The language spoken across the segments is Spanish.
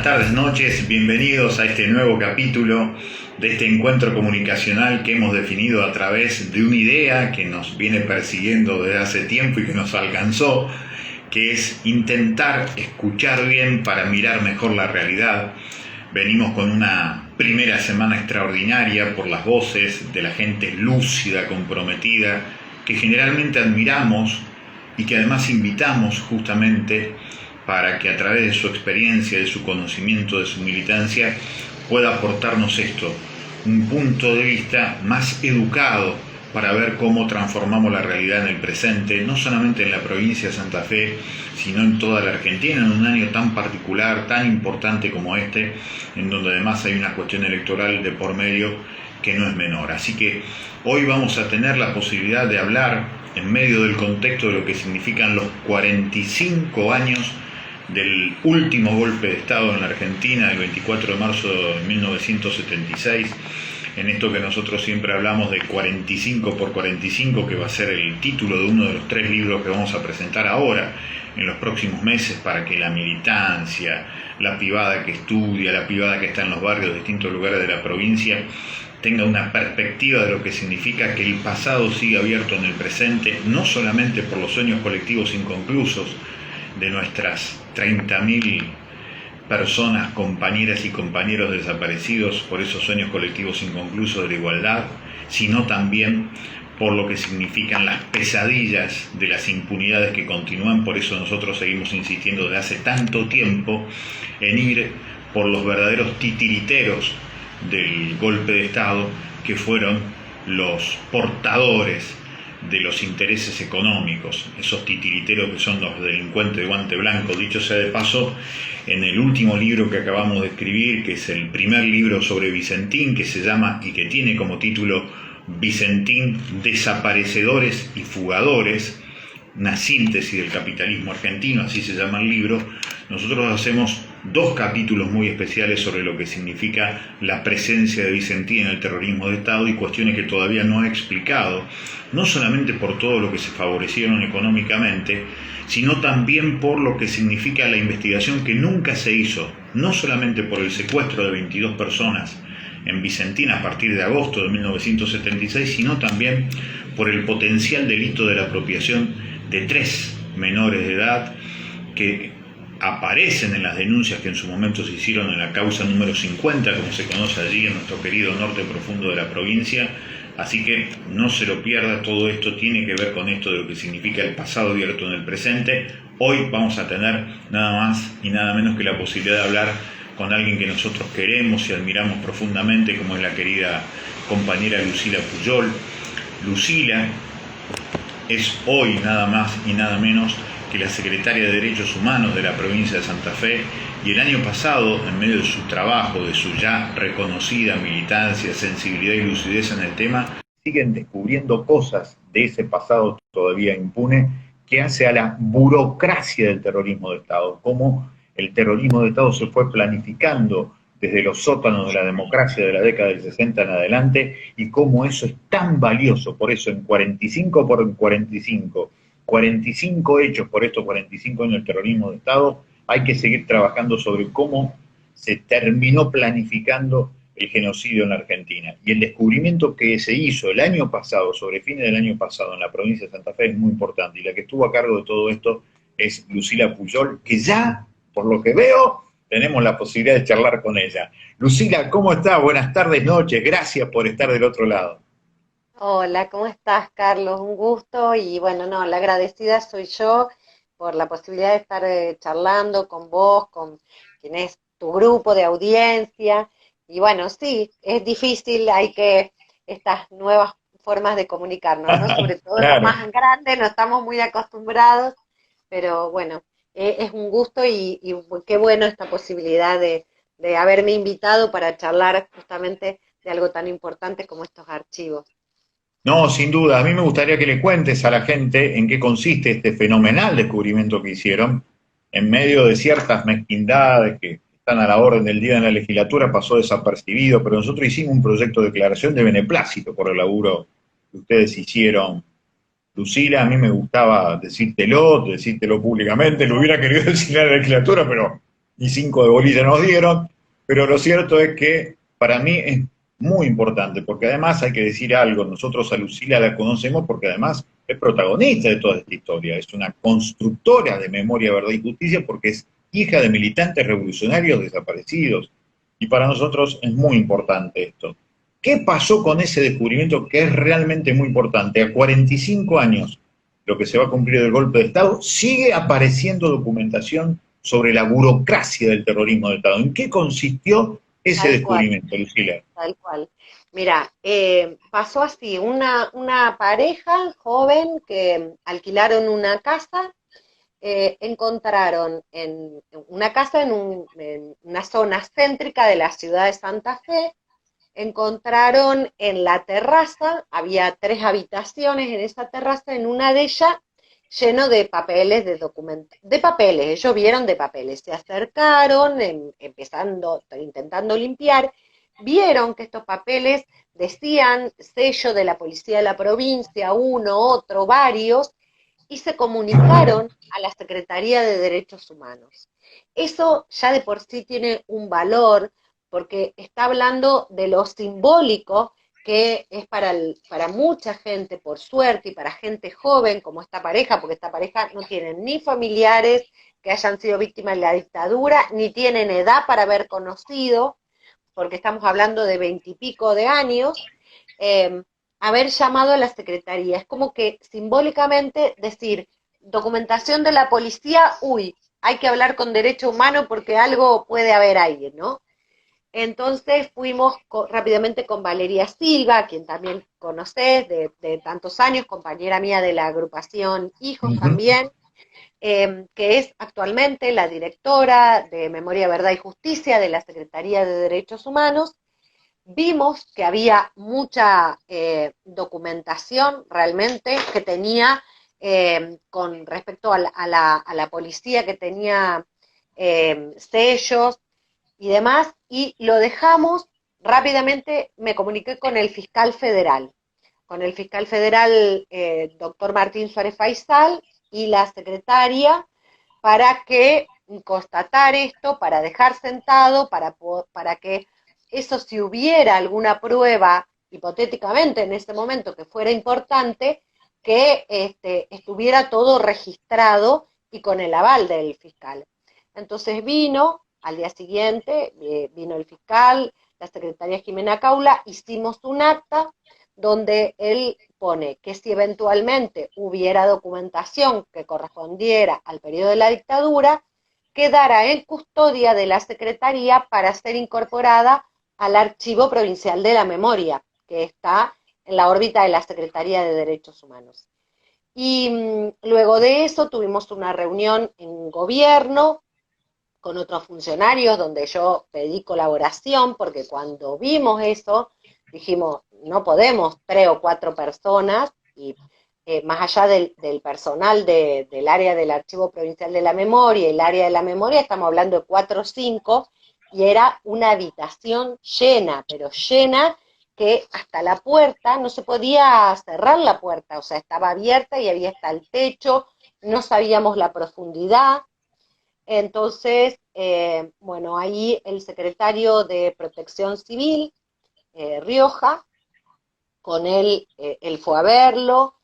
tardes, noches, bienvenidos a este nuevo capítulo de este encuentro comunicacional que hemos definido a través de una idea que nos viene persiguiendo desde hace tiempo y que nos alcanzó, que es intentar escuchar bien para mirar mejor la realidad. Venimos con una primera semana extraordinaria por las voces de la gente lúcida, comprometida, que generalmente admiramos y que además invitamos justamente para que a través de su experiencia, de su conocimiento, de su militancia, pueda aportarnos esto, un punto de vista más educado para ver cómo transformamos la realidad en el presente, no solamente en la provincia de Santa Fe, sino en toda la Argentina, en un año tan particular, tan importante como este, en donde además hay una cuestión electoral de por medio que no es menor. Así que hoy vamos a tener la posibilidad de hablar en medio del contexto de lo que significan los 45 años del último golpe de Estado en la Argentina, el 24 de marzo de 1976, en esto que nosotros siempre hablamos de 45 por 45, que va a ser el título de uno de los 3 libros que vamos a presentar ahora, en los próximos meses, para que la militancia, la pibada que estudia, la pibada que está en los barrios de distintos lugares de la provincia, tenga una perspectiva de lo que significa que el pasado siga abierto en el presente, no solamente por los sueños colectivos inconclusos de nuestras 30.000 personas, compañeras y compañeros desaparecidos por esos sueños colectivos inconclusos de la igualdad, sino también por lo que significan las pesadillas de las impunidades que continúan. Por eso nosotros seguimos insistiendo desde hace tanto tiempo en ir por los verdaderos titiriteros del golpe de Estado, que fueron los portadores de los intereses económicos, esos titiriteros que son los delincuentes de guante blanco. Dicho sea de paso, en el último libro que acabamos de escribir, que es el primer libro sobre Vicentín, que se llama y que tiene como título Vicentín, desaparecedores y fugadores, una síntesis del capitalismo argentino, así se llama el libro, nosotros hacemos 2 capítulos muy especiales sobre lo que significa la presencia de Vicentín en el terrorismo de Estado y cuestiones que todavía no he explicado, no solamente por todo lo que se favorecieron económicamente, sino también por lo que significa la investigación que nunca se hizo, no solamente por el secuestro de 22 personas en Vicentín a partir de agosto de 1976, sino también por el potencial delito de la apropiación de 3 menores de edad que aparecen en las denuncias que en su momento se hicieron en la causa número 50, como se conoce allí en nuestro querido norte profundo de la provincia. Así que no se lo pierda, todo esto tiene que ver con esto de lo que significa el pasado abierto en el presente. Hoy vamos a tener nada más y nada menos que la posibilidad de hablar con alguien que nosotros queremos y admiramos profundamente, como es la querida compañera Lucila Pujol. Lucila es hoy nada más y nada menos que la secretaria de Derechos Humanos de la provincia de Santa Fe, y el año pasado, en medio de su trabajo, de su ya reconocida militancia, sensibilidad y lucidez en el tema, siguen descubriendo cosas de ese pasado todavía impune que hace a la burocracia del terrorismo de Estado, cómo el terrorismo de Estado se fue planificando desde los sótanos de la democracia de la década del 60 en adelante, y cómo eso es tan valioso. Por eso en 45 por 45, 45 hechos por estos 45 años del terrorismo de Estado, hay que seguir trabajando sobre cómo se terminó planificando el genocidio en la Argentina. Y el descubrimiento que se hizo el año pasado, sobre fines del año pasado, en la provincia de Santa Fe, es muy importante. Y la que estuvo a cargo de todo esto es Lucila Pujol, que ya, por lo que veo, tenemos la posibilidad de charlar con ella. Lucila, ¿cómo estás? Buenas tardes, noches. Gracias por estar del otro lado. Hola, ¿cómo estás, Carlos? Un gusto y bueno, no, la agradecida soy yo por la posibilidad de estar charlando con vos, con quien es tu grupo de audiencia. Y bueno, sí, es difícil, hay que estas nuevas formas de comunicarnos, ¿no? Sobre todo los Claro. más grandes, no estamos muy acostumbrados, pero bueno, es un gusto y qué bueno esta posibilidad de haberme invitado para charlar justamente de algo tan importante como estos archivos. No, sin duda. A mí me gustaría que le cuentes a la gente en qué consiste este fenomenal descubrimiento que hicieron en medio de ciertas mezquindades que están a la orden del día en la legislatura. Pasó desapercibido, pero nosotros hicimos un proyecto de declaración de beneplácito por el laburo que ustedes hicieron. Lucila, a mí me gustaba decírtelo públicamente, lo hubiera querido decir en la legislatura, pero y 5 de bolilla nos dieron, pero lo cierto es que para mí es muy importante, porque además hay que decir algo, nosotros a Lucila la conocemos porque además es protagonista de toda esta historia, es una constructora de memoria, verdad y justicia, porque es hija de militantes revolucionarios desaparecidos, y para nosotros es muy importante esto. ¿Qué pasó con ese descubrimiento que es realmente muy importante? A 45 años, lo que se va a cumplir del golpe de Estado, sigue apareciendo documentación sobre la burocracia del terrorismo de Estado. ¿En qué consistió ese Tal cual, descubrimiento, Lucila? tal cual. Mira, pasó así, una pareja joven que alquilaron una casa, encontraron en una casa en una zona céntrica de la ciudad de Santa Fe, encontraron en la terraza, había 3 habitaciones en esa terraza, en una de ellas lleno de papeles, de documentos, de papeles, ellos vieron de papeles, se acercaron, empezando, intentando limpiar, vieron que estos papeles decían sello de la policía de la provincia, uno, otro, varios, y se comunicaron a la Secretaría de Derechos Humanos. Eso ya de por sí tiene un valor, porque está hablando de lo simbólico que es para mucha gente, por suerte, y para gente joven como esta pareja, porque esta pareja no tiene ni familiares que hayan sido víctimas de la dictadura, ni tienen edad para haber conocido, porque estamos hablando de 20 y pico de años, eh, haber llamado a la Secretaría. Es como que simbólicamente decir, documentación de la policía, uy, hay que hablar con derecho humano porque algo puede haber ahí, ¿no? Entonces fuimos rápidamente con Valeria Silva, quien también conoces de tantos años, compañera mía de la agrupación Hijos Uh -huh. también, que es actualmente la directora de Memoria, Verdad y Justicia de la Secretaría de Derechos Humanos. Vimos que había mucha documentación realmente que tenía con respecto a la policía, que tenía sellos y demás, y lo dejamos rápidamente. Me comuniqué con el fiscal federal, doctor Martín Suárez Faisal, y la secretaria, para que constatar esto, para dejar sentado, para que eso, si hubiera alguna prueba, hipotéticamente en ese momento, que fuera importante, que estuviera todo registrado y con el aval del fiscal. Entonces vino al día siguiente, vino el fiscal, la secretaria Jimena Caula, hicimos un acta donde él pone que si eventualmente hubiera documentación que correspondiera al periodo de la dictadura, quedara en custodia de la Secretaría para ser incorporada al Archivo Provincial de la Memoria, que está en la órbita de la Secretaría de Derechos Humanos. Y luego de eso tuvimos una reunión en gobierno con otros funcionarios donde yo pedí colaboración, porque cuando vimos eso, dijimos, no podemos 3 o 4 personas, y más allá del personal del área del Archivo Provincial de la Memoria, el área de la memoria, estamos hablando de 4 o 5, y era una habitación llena, pero llena, que hasta la puerta no se podía cerrar la puerta, o sea, estaba abierta y había hasta el techo, no sabíamos la profundidad. Entonces, bueno, ahí el secretario de Protección Civil, Rioja, con él fue a verlo,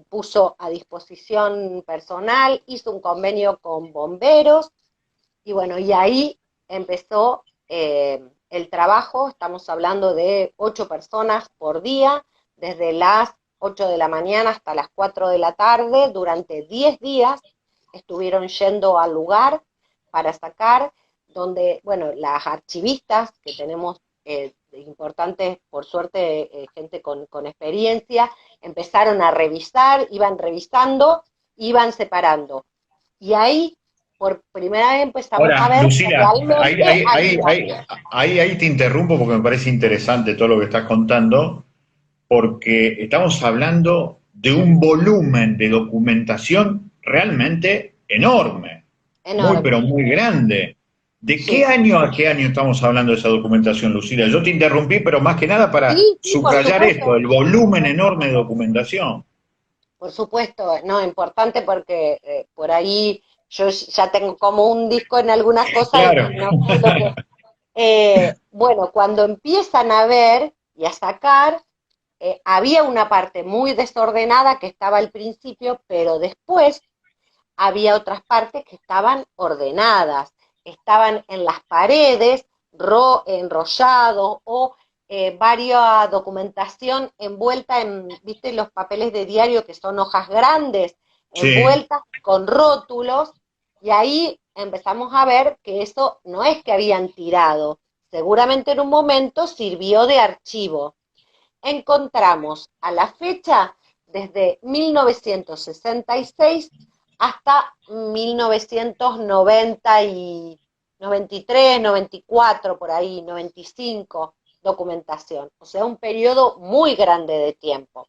puso a disposición personal, hizo un convenio con bomberos, y bueno, y ahí empezó el trabajo. Estamos hablando de 8 personas por día, desde las 8 de la mañana hasta las 4 de la tarde, durante 10 días estuvieron yendo al lugar para sacar, donde, bueno, las archivistas que tenemos, importantes, por suerte, gente con experiencia, empezaron a revisar, iban revisando, iban separando. Y ahí, por primera vez, empezamos a Ahora, ver que Lucila, realmente había. ahí te interrumpo porque me parece interesante todo lo que estás contando, porque estamos hablando de un volumen de documentación realmente enorme, muy Enorme. pero muy grande. ¿De qué Sí, año a qué año estamos hablando de esa documentación, Lucila? Yo te interrumpí, pero más que nada para sí, sí, por subrayar esto, supuesto. el volumen enorme de documentación. Por supuesto, no, importante porque por ahí yo ya tengo como un disco en algunas cosas Claro. y no sé lo que... bueno, cuando empiezan a ver y a sacar, había una parte muy desordenada que estaba al principio, pero después había otras partes que estaban ordenadas, estaban en las paredes, enrollados o varias documentación envuelta en, viste, los papeles de diario que son hojas grandes, Sí, envueltas con rótulos, y ahí empezamos a ver que eso no es que habían tirado, seguramente en un momento sirvió de archivo. Encontramos a la fecha desde 1966 hasta 1990 y 93, 94, por ahí, 95, documentación. O sea, un periodo muy grande de tiempo.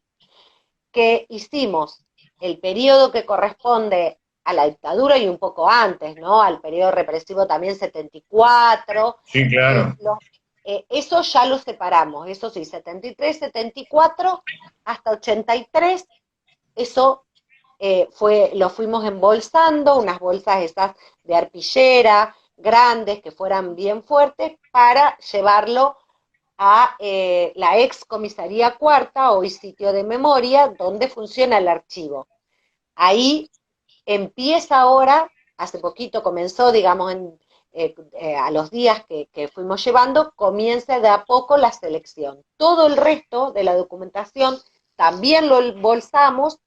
Que hicimos el periodo que corresponde a la dictadura y un poco antes, ¿no? Al periodo represivo también 74, sí, claro. eso ya lo separamos, eso sí, 73, 74 hasta 83, eso lo fuimos embolsando, unas bolsas esas de arpillera, grandes, que fueran bien fuertes, para llevarlo a la ex comisaría cuarta, hoy sitio de memoria, donde funciona el archivo. Ahí empieza ahora, hace poquito comenzó, digamos, a los días que fuimos llevando, comienza de a poco la selección. Todo el resto de la documentación también lo embolsamos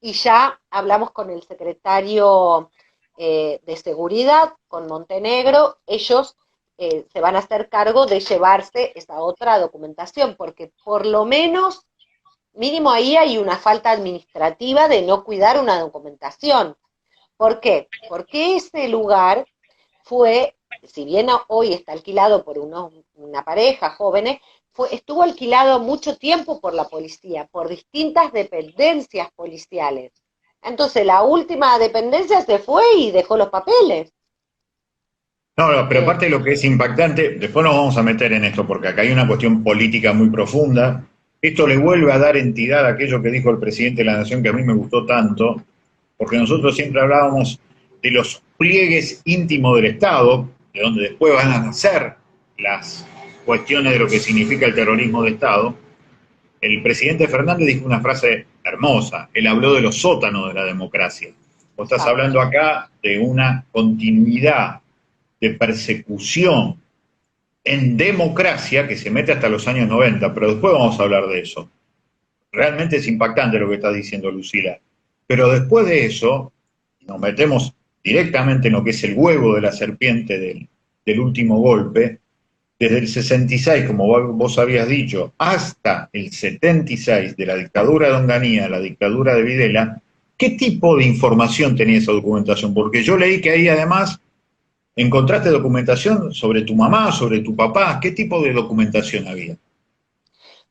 y ya hablamos con el secretario de Seguridad, con Montenegro, ellos se van a hacer cargo de llevarse esa otra documentación, porque por lo menos, mínimo ahí hay una falta administrativa de no cuidar una documentación. ¿Por qué? Porque ese lugar fue, si bien hoy está alquilado por una pareja jóvenes, estuvo alquilado mucho tiempo por la policía, por distintas dependencias policiales. Entonces la última dependencia se fue y dejó los papeles. No, no, pero Eh, aparte de lo que es impactante, después nos vamos a meter en esto, porque acá hay una cuestión política muy profunda. Esto le vuelve a dar entidad a aquello que dijo el presidente de la Nación, que a mí me gustó tanto, porque nosotros siempre hablábamos de los pliegues íntimos del Estado, de donde después van a nacer las cuestiones de lo que significa el terrorismo de Estado. El presidente Fernández dijo una frase hermosa, él habló de los sótanos de la democracia. Vos estás exacto. hablando acá de una continuidad de persecución en democracia que se mete hasta los años 90, pero después vamos a hablar de eso. Realmente es impactante lo que está diciendo Lucila. Pero después de eso, nos metemos directamente en lo que es el huevo de la serpiente del último golpe, desde el 66, como vos habías dicho, hasta el 76 de la dictadura de Onganía, la dictadura de Videla, ¿qué tipo de información tenía esa documentación? Porque yo leí que ahí además encontraste documentación sobre tu mamá, sobre tu papá, ¿qué tipo de documentación había?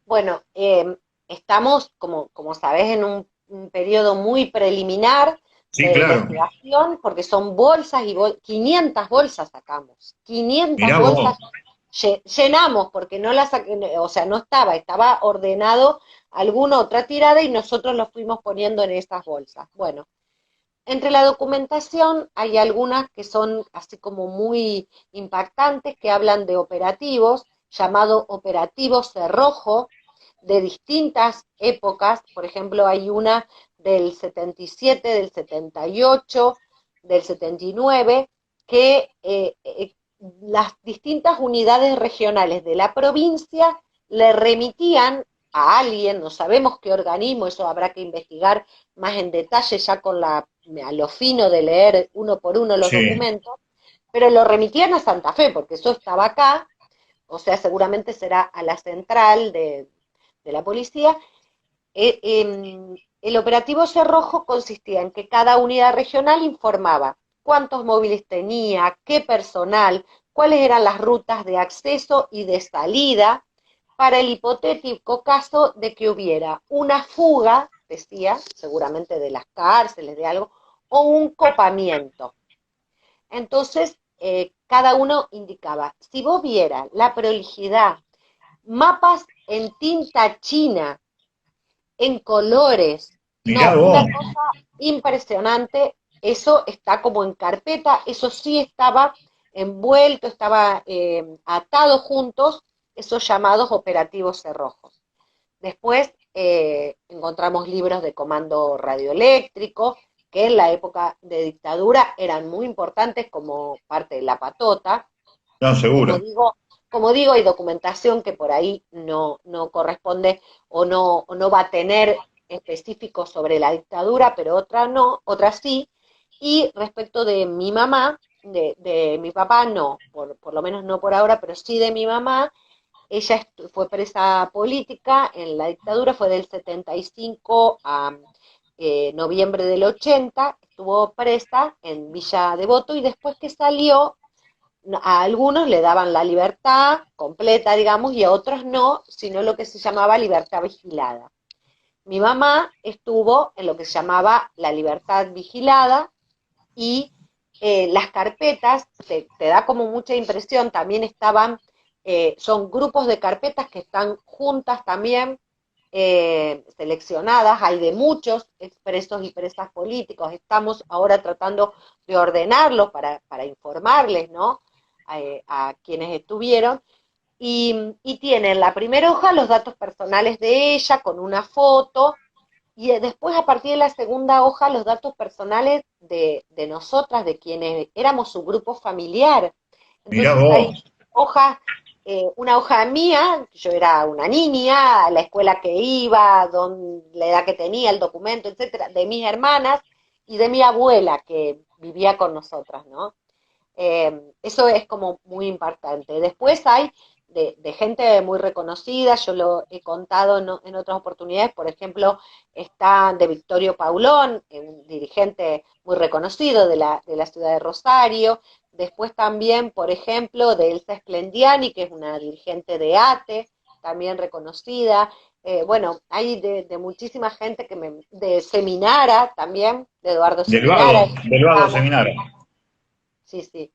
Bueno, estamos, como sabés, en un periodo muy preliminar Sí, de claro. investigación, porque son bolsas y 500 bolsas sacamos, 500 Mirá vos. bolsas llenamos, porque no las, o sea, no estaba ordenado alguna otra tirada y nosotros lo fuimos poniendo en esas bolsas. Bueno, entre la documentación hay algunas que son así como muy impactantes, que hablan de operativos, llamado Operativo Cerrojo, de distintas épocas. Por ejemplo, hay una del 77, del 78, del 79, que las distintas unidades regionales de la provincia le remitían a alguien, no sabemos qué organismo, eso habrá que investigar más en detalle ya a lo fino de leer uno por uno los Sí. documentos, pero lo remitían a Santa Fe, porque eso estaba acá, o sea, seguramente será a la central de la policía. El operativo Cerrojo consistía en que cada unidad regional informaba cuántos móviles tenía, qué personal, cuáles eran las rutas de acceso y de salida para el hipotético caso de que hubiera una fuga, decía, seguramente de las cárceles, de algo, o un copamiento. Entonces, cada uno indicaba, si vos vieras la prolijidad, mapas en tinta china, en colores, Mirá no, vos. una cosa impresionante. eso está como en carpeta, eso sí estaba envuelto, estaba atado juntos, esos llamados operativos cerrojos. Después encontramos libros de comando radioeléctrico, que en la época de dictadura eran muy importantes como parte de la patota. No, Como seguro. digo, como digo, hay documentación que por ahí no corresponde o no va a tener específico sobre la dictadura, pero otra no, otra sí. Y respecto de mi mamá, de mi papá, no, por lo menos no por ahora, pero sí de mi mamá, ella fue presa política en la dictadura, fue del 75 a noviembre del 80, estuvo presa en Villa Devoto y después que salió, a algunos le daban la libertad completa, digamos, y a otros no, sino lo que se llamaba libertad vigilada. Mi mamá estuvo en lo que se llamaba la libertad vigilada y las carpetas, te da como mucha impresión, también estaban, son grupos de carpetas que están juntas también, seleccionadas, hay de muchos expresos y presas políticos, estamos ahora tratando de ordenarlos para informarles, ¿no? A quienes estuvieron, y tienen la primera hoja los datos personales de ella con una foto, y después a partir de la segunda hoja los datos personales de nosotras, de quienes éramos su grupo familiar. Mirá Entonces hay vos. hojas, una hoja mía, yo era una niña, a la escuela que iba, la edad que tenía, el documento, etcétera, de mis hermanas y de mi abuela que vivía con nosotras, ¿no? Eso es como muy importante. Después hay de gente muy reconocida, yo lo he contado en otras oportunidades, por ejemplo, está de Victorio Paulón, un dirigente muy reconocido de la ciudad de Rosario. Después también, por ejemplo, de Elsa Splendiani, que es una dirigente de ATE, también reconocida. Bueno, hay de muchísima gente de Seminara también, de Eduardo Seminara, Del Vado estamos, Seminario. sí, sí.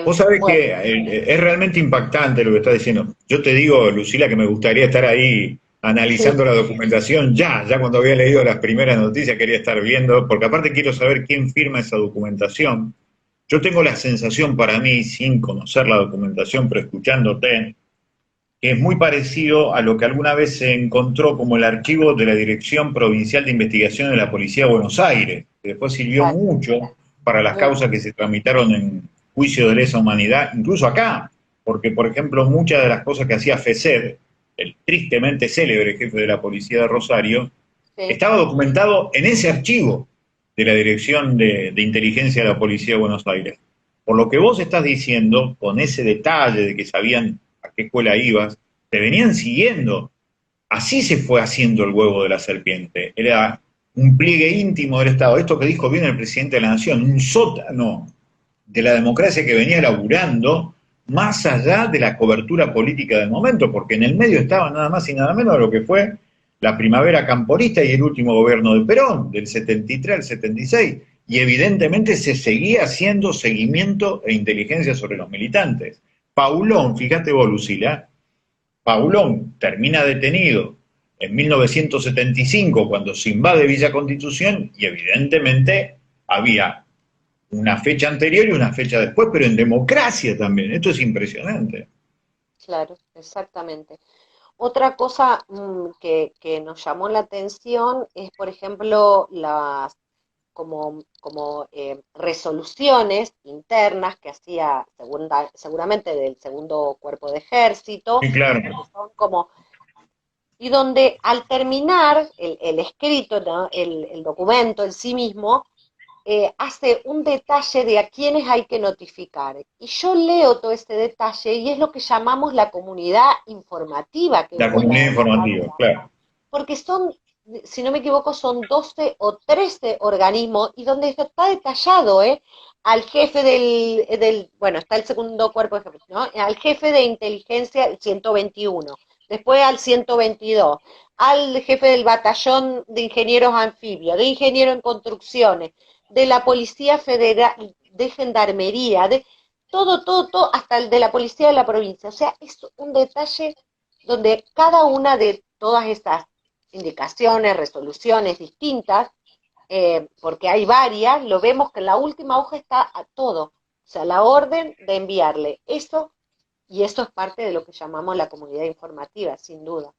Vos sabés Bueno, que es realmente impactante lo que estás diciendo. Yo te digo, Lucila, que me gustaría estar ahí sí, analizando la documentación ya cuando había leído las primeras noticias quería estar viendo, porque aparte quiero saber quién firma esa documentación. Yo tengo la sensación para mí, sin conocer la documentación, pero escuchándote, que es muy parecido a lo que alguna vez se encontró como el archivo de la Dirección Provincial de Investigación de la Policía de Buenos Aires, que después sirvió claro, mucho para las mucho, causas que se tramitaron en juicio de lesa humanidad, incluso acá, porque por ejemplo muchas de las cosas que hacía FESED, el tristemente célebre jefe de la policía de Rosario, sí, estaba documentado en ese archivo de la Dirección de Inteligencia de la Policía de Buenos Aires. Por lo que vos estás diciendo, con ese detalle de que sabían a qué escuela ibas, te venían siguiendo. Así se fue haciendo el huevo de la serpiente. Era un pliegue íntimo del Estado. Esto que dijo bien el presidente de la Nación, un sótano de la democracia que venía laburando más allá de la cobertura política del momento, porque en el medio estaba nada más y nada menos de lo que fue la primavera camporista y el último gobierno de Perón, del 73 al 76, y evidentemente se seguía haciendo seguimiento e inteligencia sobre los militantes. Paulón, fíjate vos, Lucila, Paulón termina detenido en 1975 cuando se invade Villa Constitución y evidentemente había una fecha anterior y una fecha después, pero en democracia también. Esto es impresionante. claro, exactamente. Otra cosa que nos llamó la atención es, por ejemplo, las como resoluciones internas que hacía seguramente del segundo cuerpo de ejército, Sí, claro. que son como, y donde al terminar el escrito, ¿no? El documento en sí mismo, hace un detalle de a quiénes hay que notificar. Y yo leo todo ese detalle y es lo que llamamos la comunidad informativa, que La usa comunidad la informativa, palabra, claro. porque son, si no me equivoco, son 12 o 13 organismos y donde está detallado, ¿eh? Al jefe bueno, está el segundo cuerpo de jefe, ¿no? Al jefe de inteligencia, el 121, después al 122, al jefe del batallón de ingenieros anfibios, de ingeniero en construcciones, de la Policía Federal, de Gendarmería, de todo, hasta el de la Policía de la provincia. O sea, es un detalle donde cada una de todas estas indicaciones, resoluciones distintas, porque hay varias, lo vemos que en la última hoja está a todo, o sea, la orden de enviarle eso, y eso es parte de lo que llamamos la comunidad informativa, sin duda,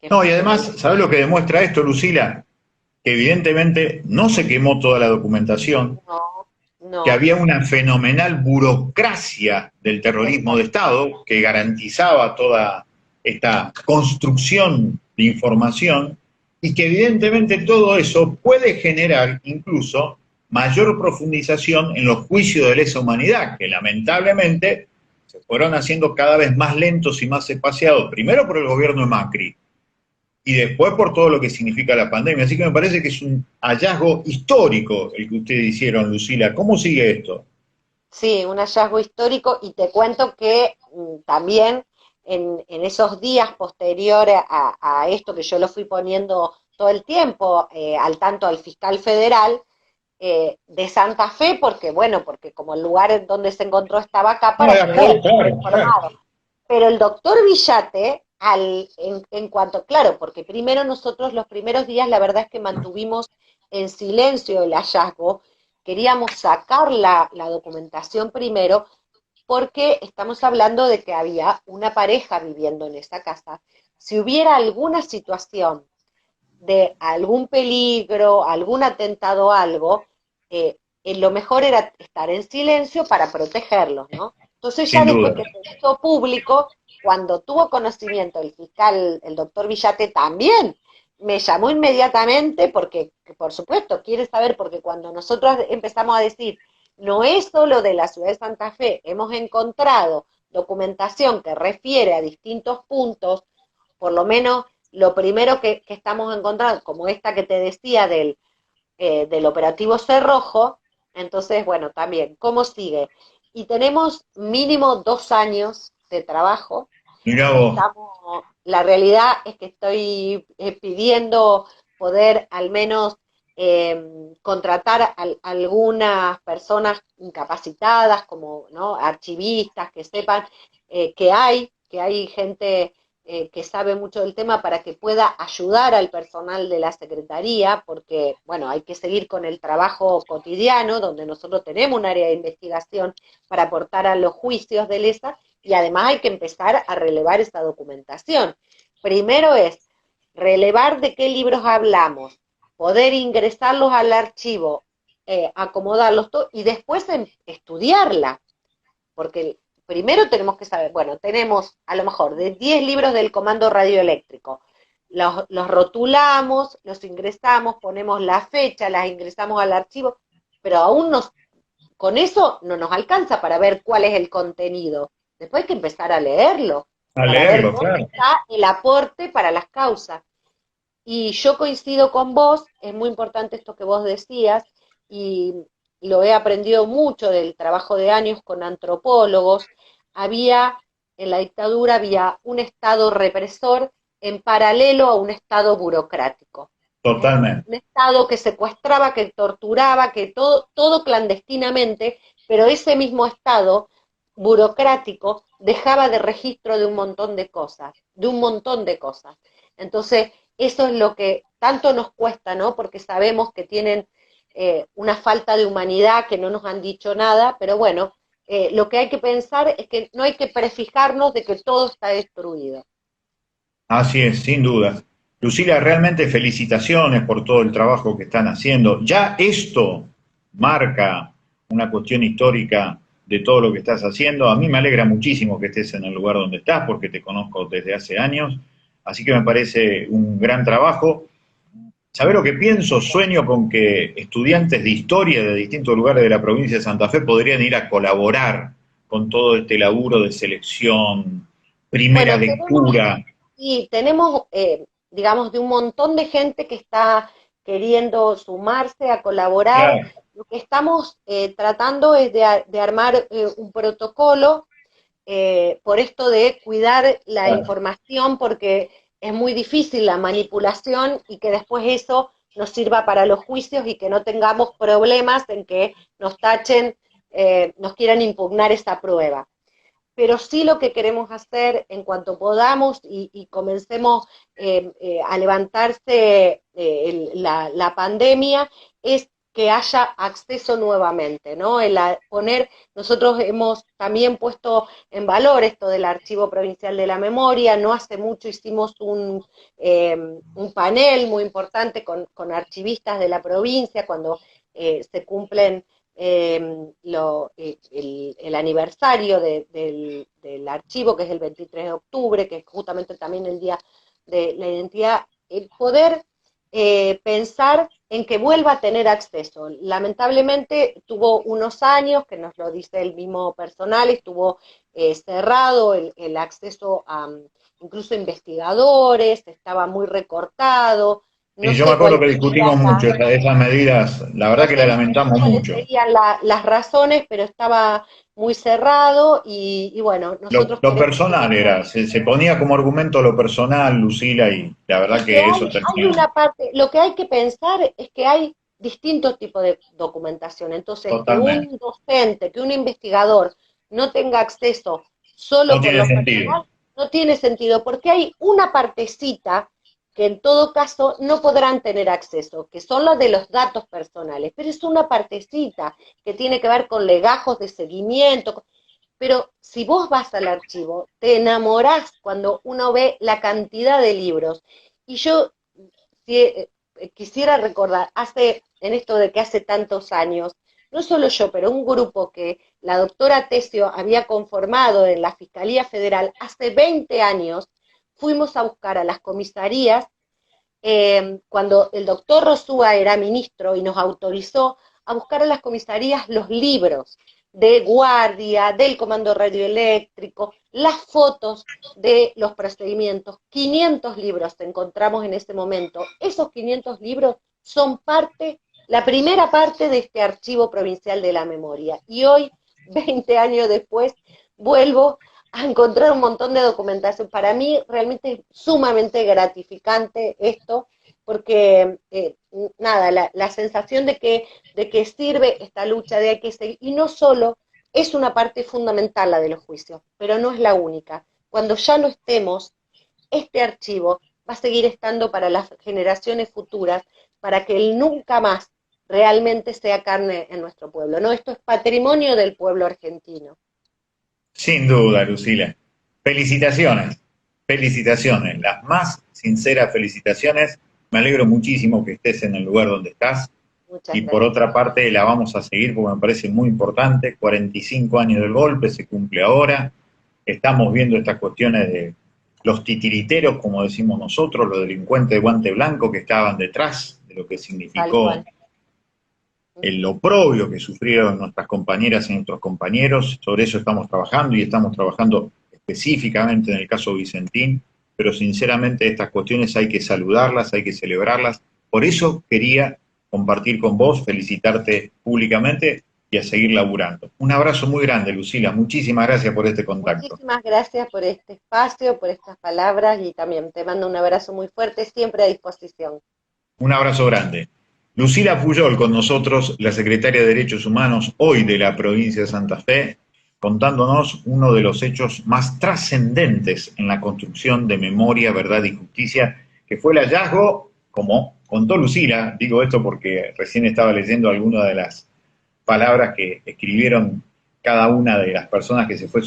que es No, y fundamental. además, ¿sabes lo que demuestra esto, Lucila? Que evidentemente no se quemó toda la documentación, No, que no, había una fenomenal burocracia del terrorismo de exacto. Estado que garantizaba toda esta construcción de información y que evidentemente todo eso puede generar incluso mayor profundización en los juicios de lesa humanidad, que lamentablemente se fueron haciendo cada vez más lentos y más espaciados, primero por el gobierno de Macri, y después por todo lo que significa la pandemia. Así que me parece que es un hallazgo histórico el que ustedes hicieron, Lucila. ¿Cómo sigue esto? Sí, un hallazgo histórico y te cuento que también en esos días posteriores a esto que yo lo fui poniendo todo el tiempo al tanto al fiscal federal de Santa Fe, porque bueno, porque como el lugar en donde se encontró estaba acá No, de para que él acá, esté claro, claro. informado. Pero el doctor Villate, en cuanto, claro, porque primero nosotros los primeros días la verdad es que mantuvimos en silencio el hallazgo, queríamos sacar la documentación primero, porque estamos hablando de que había una pareja viviendo en esa casa. Si hubiera alguna situación de algún peligro, algún atentado, algo, lo mejor era estar en silencio para protegerlos, ¿no? Entonces ya Sin después duda. que se hizo público, cuando tuvo conocimiento el fiscal, el doctor Villate también, me llamó inmediatamente porque, por supuesto, quiere saber, porque cuando nosotros empezamos a decir, no es solo de la ciudad de Santa Fe, hemos encontrado documentación que refiere a distintos puntos, por lo menos lo primero que estamos encontrando, como esta que te decía del operativo Cerrojo, entonces, bueno, también, ¿cómo sigue? Y tenemos mínimo 2 años de trabajo. Mirá vos. Estamos, la realidad es que estoy pidiendo poder al menos contratar a algunas personas incapacitadas, como ¿no? archivistas, que sepan que hay gente que sabe mucho del tema para que pueda ayudar al personal de la Secretaría, porque, bueno, hay que seguir con el trabajo cotidiano, donde nosotros tenemos un área de investigación para aportar a los juicios de lesa, y además hay que empezar a relevar esta documentación. Primero es relevar de qué libros hablamos, poder ingresarlos al archivo, acomodarlos todo, y después estudiarla, porque primero tenemos que saber, bueno, tenemos a lo mejor de 10 libros del comando radioeléctrico, los rotulamos, los ingresamos, ponemos la fecha, las ingresamos al archivo, pero aún con eso no nos alcanza para ver cuál es el contenido. Después hay que empezar a leerlo, A para ver leerlo, dónde claro. está el aporte para las causas. Y yo coincido con vos, es muy importante esto que vos decías, y lo he aprendido mucho del trabajo de años con antropólogos. En la dictadura había un Estado represor en paralelo a un Estado burocrático. Totalmente. Un Estado que secuestraba, que torturaba, que todo clandestinamente, pero ese mismo Estado burocrático dejaba de registro de un montón de cosas, de un montón de cosas. Entonces, eso es lo que tanto nos cuesta, ¿no? Porque sabemos que tienen una falta de humanidad, que no nos han dicho nada, pero bueno, lo que hay que pensar es que no hay que prefijarnos de que todo está destruido. Así es, sin duda. Lucila, realmente felicitaciones por todo el trabajo que están haciendo. Ya esto marca una cuestión histórica de todo lo que estás haciendo. A mí me alegra muchísimo que estés en el lugar donde estás, porque te conozco desde hace años. Así que me parece un gran trabajo. ¿Sabés lo que pienso? Sueño con que estudiantes de historia de distintos lugares de la provincia de Santa Fe podrían ir a colaborar con todo este laburo de selección, primera Bueno, tenemos lectura. y tenemos, digamos, de un montón de gente que está queriendo sumarse a colaborar. Claro. Lo que estamos tratando es de armar un protocolo por esto de cuidar la Claro. información, porque es muy difícil la manipulación y que después eso nos sirva para los juicios y que no tengamos problemas en que nos tachen, nos quieran impugnar esa prueba. pero sí lo que queremos hacer en cuanto podamos y comencemos a levantarse la pandemia es que haya acceso nuevamente, ¿no? Nosotros hemos también puesto en valor esto del Archivo Provincial de la Memoria. No hace mucho hicimos un panel muy importante con archivistas de la provincia cuando se cumplen el aniversario del archivo, que es el 23 de octubre, que es justamente también el Día de la Identidad, el poder pensar en que vuelva a tener acceso. Lamentablemente tuvo unos años, que nos lo dice el mismo personal, estuvo cerrado el acceso a incluso investigadores, estaba muy recortado. No Y yo me sé acuerdo cuáles que discutimos serían mucho esas medidas, la verdad no que las sé lamentamos cuáles mucho. serían las razones, pero estaba muy cerrado y bueno, nosotros Lo queremos personal era, se ponía como argumento lo personal, Lucila, y la verdad es que que eso hay terminó una parte, lo que hay que pensar es que hay distintos tipos de documentación. Entonces, que totalmente. un docente, que un investigador no tenga acceso No solo por tiene lo sentido. personal, no tiene sentido, porque hay una partecita que en todo caso no podrán tener acceso, que son las de los datos personales, pero es una partecita que tiene que ver con legajos de seguimiento. Pero si vos vas al archivo, te enamorás cuando uno ve la cantidad de libros. Y yo si, quisiera recordar, en esto de que hace tantos años, no solo yo, pero un grupo que la doctora Tesio había conformado en la Fiscalía Federal hace 20 años, fuimos a buscar a las comisarías cuando el doctor Rosúa era ministro y nos autorizó a buscar a las comisarías los libros de guardia, del comando radioeléctrico, las fotos de los procedimientos. 500 libros encontramos en ese momento. Esos 500 libros son la primera parte de este archivo provincial de la memoria. Y hoy, 20 años después, vuelvo a encontrar un montón de documentación. Para mí realmente es sumamente gratificante esto, porque nada, la sensación de que sirve esta lucha, de hay que seguir, y no solo es una parte fundamental la de los juicios, pero no es la única. Cuando ya no estemos, este archivo va a seguir estando para las generaciones futuras, para que él nunca más realmente sea carne en nuestro pueblo, ¿no? Esto es patrimonio del pueblo argentino. Sin duda, Lucila. Felicitaciones, felicitaciones, las más sinceras felicitaciones. Me alegro muchísimo que estés en el lugar donde estás. Muchas Y por gracias. otra parte, la vamos a seguir porque me parece muy importante. 45 años del golpe, se cumple ahora. Estamos viendo estas cuestiones de los titiriteros, como decimos nosotros, los delincuentes de guante blanco que estaban detrás de lo que Tal significó cual. el oprobio que sufrieron nuestras compañeras y nuestros compañeros. Sobre eso estamos trabajando y estamos trabajando específicamente en el caso Vicentín, pero sinceramente estas cuestiones hay que saludarlas, hay que celebrarlas. Por eso quería compartir con vos, felicitarte públicamente y a seguir laburando. Un abrazo muy grande, Lucila. Muchísimas gracias por este contacto. Muchísimas gracias por este espacio, por estas palabras y también te mando un abrazo muy fuerte, siempre a disposición. Un abrazo grande. Lucila Puyol con nosotros, la secretaria de Derechos Humanos hoy de la provincia de Santa Fe, contándonos uno de los hechos más trascendentes en la construcción de memoria, verdad y justicia, que fue el hallazgo, como contó Lucila, digo esto porque recién estaba leyendo algunas de las palabras que escribieron cada una de las personas que se fue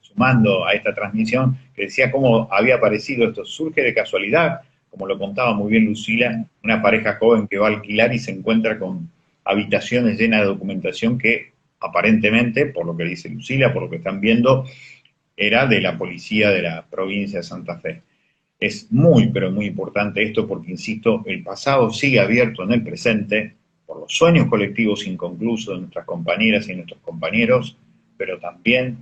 sumando a esta transmisión, que decía cómo había aparecido esto, surge de casualidad, como lo contaba muy bien Lucila, una pareja joven que va a alquilar y se encuentra con habitaciones llenas de documentación que aparentemente, por lo que dice Lucila, por lo que están viendo, era de la policía de la provincia de Santa Fe. Es muy, pero muy importante esto porque, insisto, el pasado sigue abierto en el presente por los sueños colectivos inconclusos de nuestras compañeras y nuestros compañeros, pero también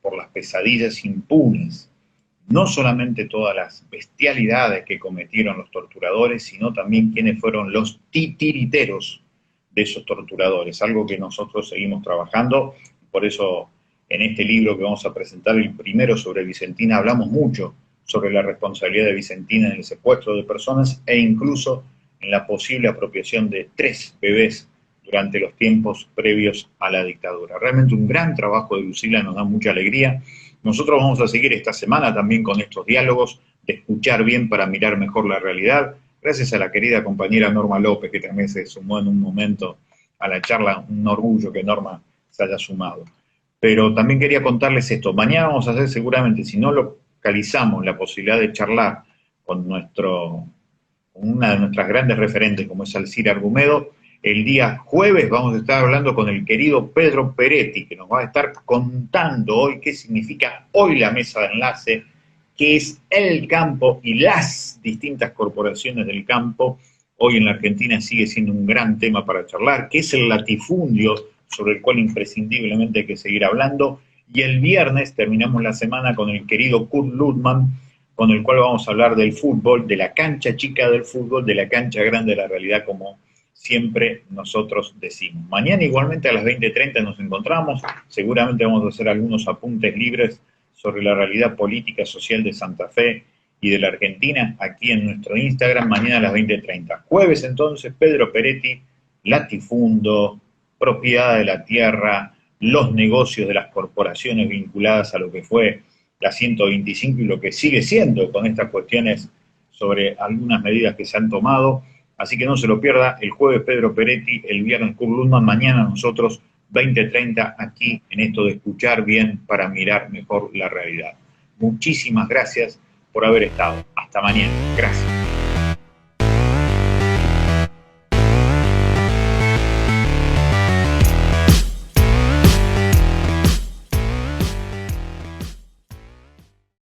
por las pesadillas impunes, no solamente todas las bestialidades que cometieron los torturadores, sino también quienes fueron los titiriteros de esos torturadores, algo que nosotros seguimos trabajando. Por eso en este libro que vamos a presentar, el primero sobre Vicentina, hablamos mucho sobre la responsabilidad de Vicentina en el secuestro de personas e incluso en la posible apropiación de 3 bebés durante los tiempos previos a la dictadura. Realmente un gran trabajo de Lucila, nos da mucha alegría Nosotros vamos a seguir esta semana también con estos diálogos de escuchar bien para mirar mejor la realidad. Gracias a la querida compañera Norma López, que también se sumó en un momento a la charla. Un orgullo que Norma se haya sumado. Pero también quería contarles esto. Mañana vamos a hacer seguramente, si no localizamos la posibilidad de charlar con una de nuestras grandes referentes, como es Alcira Argumedo, el día jueves vamos a estar hablando con el querido Pedro Peretti, que nos va a estar contando hoy qué significa hoy la mesa de enlace, qué es el campo y las distintas corporaciones del campo. Hoy en la Argentina sigue siendo un gran tema para charlar, qué es el latifundio, sobre el cual imprescindiblemente hay que seguir hablando. Y el viernes terminamos la semana con el querido Kurt Ludman, con el cual vamos a hablar del fútbol, de la cancha chica del fútbol, de la cancha grande de la realidad, como siempre nosotros decimos. Mañana igualmente a las 20:30 nos encontramos, seguramente vamos a hacer algunos apuntes libres sobre la realidad política, social de Santa Fe y de la Argentina, aquí en nuestro Instagram, mañana a las 20:30. Jueves entonces, Pedro Peretti, latifundo, propiedad de la tierra, los negocios de las corporaciones vinculadas a lo que fue la 125 y lo que sigue siendo con estas cuestiones sobre algunas medidas que se han tomado. Así que no se lo pierda, el jueves Pedro Peretti, el viernes Kurt Ludman, mañana nosotros 20:30 aquí en esto de escuchar bien para mirar mejor la realidad. Muchísimas gracias por haber estado. Hasta mañana. Gracias.